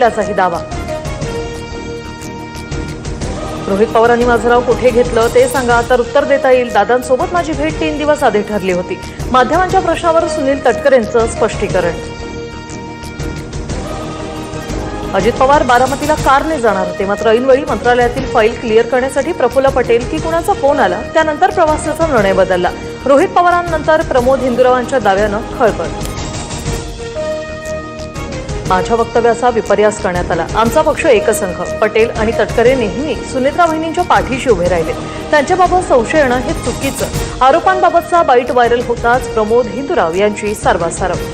त्याचाही दावा. रोहित पवारांनी माझं नाव कुठे घेतलं ते सांगा तर उत्तर देता येईल. दादांसोबत माझी भेट 3 दिवस आधी ठरली होती. माध्यमांच्या प्रश्नावर सुनील तटकरेंचं स्पष्टीकरण. अजित पवार बारामतीला कारने जाणार होते, मात्र ऐनवेळी मंत्रालयातील फाईल क्लिअर करण्यासाठी प्रफुल्ल पटेल की कुणाचा फोन आला, त्यानंतर प्रवासाचा निर्णय बदलला. रोहित पवारांनंतर प्रमोद हिंदुरावांच्या दाव्यानं खळबळ. माझ्या वक्तव्याचा विपर्यास करण्यात आला. आमचा पक्ष एकसंघ. पटेल आणि तटकरे नेहमी सुनेत्रा वहिनींच्या पाठीशी उभे राहिले. त्यांच्याबाबत संशय येणं हे चुकीचं. आरोपांबाबतचा बाईट व्हायरल होताच प्रमोद हिंदुराव यांची सारवासारव.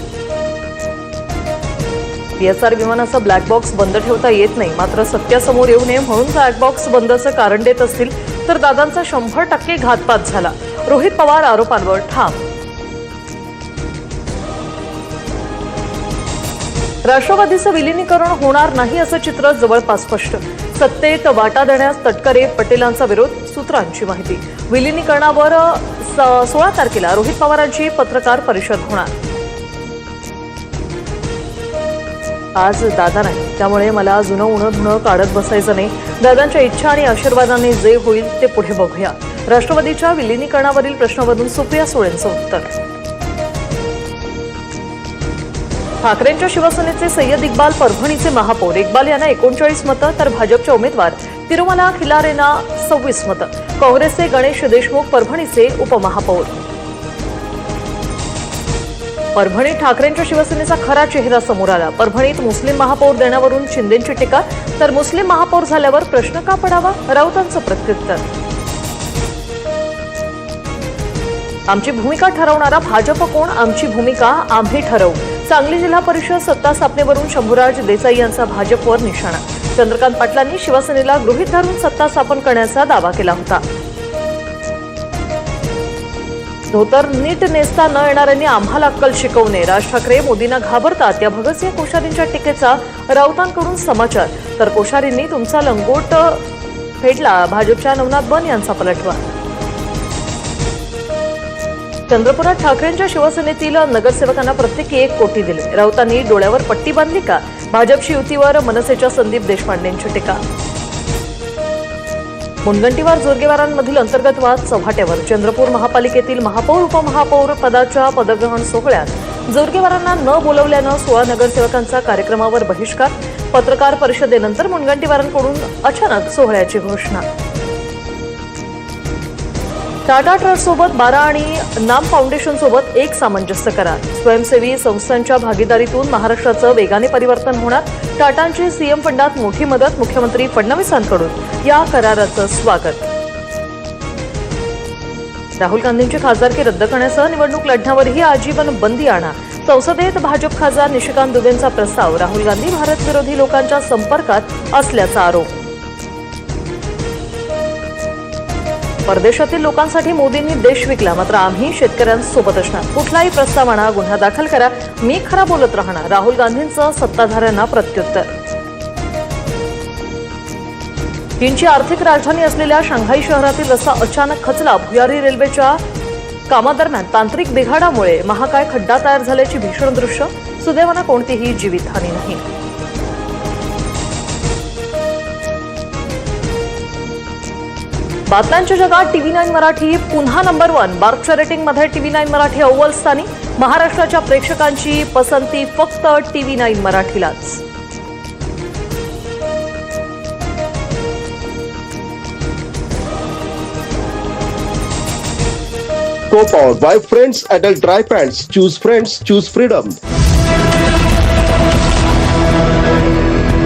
पीएसआर विमानाचा ब्लॅक बॉक्स बंद ठेवता येत नाही, मात्र सत्यासमोर येऊ नये म्हणून ब्लॅक बॉक्स बंदचं कारण देत असतील तर दादांचा 100% घातपात झाला. रोहित पवार आरोपांवर ठाम. राष्ट्रवादीचं विलिनीकरण होणार नाही असं चित्र जवळपास स्पष्ट. सत्तेत वाटा देण्यास तटकरे पटेलांचा विरोध. सूत्रांची माहिती. विलिनीकरणावर 16 तारखेला रोहित पवारांची पत्रकार परिषद होणार. आज दादा नाही, त्यामुळे मला जुनं उणं धुणं काढत बसायचं नाही. दादांच्या इच्छा आणि आशीर्वादाने जे होईल ते पुढे बघूया. राष्ट्रवादीच्या विलिनीकरणावरील प्रश्नावरून सुप्रिया सुळेंचं उत्तर. ठाकरेंच्या शिवसेनेचे सय्यद इक्बाल परभणीचे महापौर. इक्बाल यांना 39 मतं तर भाजपच्या उमेदवार तिरुमला खिलारेंना 26 मतं. काँग्रेसचे गणेश देशमुख परभणीचे उपमहापौर. परभणीत ठाकरेंच्या शिवसेनेचा खरा चेहरा समोर आला. परभणीत मुस्लिम महापौर देण्यावरून शिंदेंची टीका, तर मुस्लिम महापौर झाल्यावर प्रश्न का पडावा, राऊतांचं प्रत्युत्तर. आमची भूमिका ठरवणारा भाजप कोण, आमची भूमिका आम्ही ठरवू. सांगली जिल्हा परिषद सत्ता स्थापनेवरून शंभूराज देसाई यांचा भाजपवर निशाणा. चंद्रकांत पाटलांनी शिवसेनेला गृहीत धरून सत्ता स्थापन करण्याचा दावा केला होता. धोतर नीट नेसता न येणाऱ्यांनी आम्हाला अक्कल शिकवू नये. राज ठाकरे मोदींना घाबरतात या भगतसिंह कोश्यारींच्या टीकेचा राऊतांकडून समाचार. तर कोश्यारींनी तुमचा लंगोट फेडला. भाजपच्या नवनाथ बन यांचा पलटवार. चंद्रपुरात ठाकरेंच्या शिवसेनेतील नगरसेवकांना प्रत्येकी 1 कोटी दिले. राऊतांनी डोळ्यावर पट्टी बांधली का. भाजपची युतीवर मनसेच्या संदीप देशपांडेंची टीका. मुनगंटीवार जोरगेवारांमधील अंतर्गत वाद चव्हाट्यावर. चंद्रपूर महापालिकेतील महापौर उपमहापौर पदाच्या पदग्रहण सोहळ्यात जोरगेवारांना न बोलवल्यानं 16 नगरसेवकांचा कार्यक्रमावर बहिष्कार. पत्रकार परिषदेनंतर मुनगंटीवारांकडून अचानक सोहळ्याची घोषणा. टाटा ट्रस्टसोबत 12 आणि नाम फाउंडेशनसोबत एक सामंजस्य करार. स्वयंसेवी संस्थांच्या भागीदारीतून महाराष्ट्राचं वेगाने परिवर्तन होणार. टाटांची सीएम फंडात मोठी मदत. मुख्यमंत्री फडणवीसांकडून या कराराचं स्वागत. राहुल गांधींची खासदारकी रद्द करण्यासह निवडणूक लढण्यावरही आजीवन बंदी आणा. संसदेत भाजप खासदार निशिकांत दुबेंचा प्रस्ताव. राहुल गांधी भारत विरोधी लोकांच्या संपर्कात असल्याचा आरोप. परदेशातील लोकांसाठी मोदींनी देश विकला, मात्र आम्ही शेतकऱ्यांसोबत असणार. कुठलाही प्रस्ताव आणा, गुन्हा दाखल करा, मी खरा बोलत राहणार. राहुल गांधींचं सत्ताधाऱ्यांना प्रत्युत्तर. चीनची आर्थिक राजधानी असलेल्या शांघाई शहरातील रस्ता अचानक खचला. भुयारी रेल्वेच्या कामादरम्यान तांत्रिक बिघाडामुळे महाकाय खड्डा तयार झाल्याची भीषण दृश्य. सुदैवानं कोणतीही जीवितहानी नाही. बातम्यांच्या जगात TV9 मराठी पुन्हा नंबर 1. बार्कच्या रेटिंगमध्ये TV9 मराठी अव्वल स्थानी. महाराष्ट्राच्या प्रेक्षकांची पसंती फक्त TV9 मराठीलाच. Co-powered by Friends Adult Dry Pants. Choose Friends, choose freedom.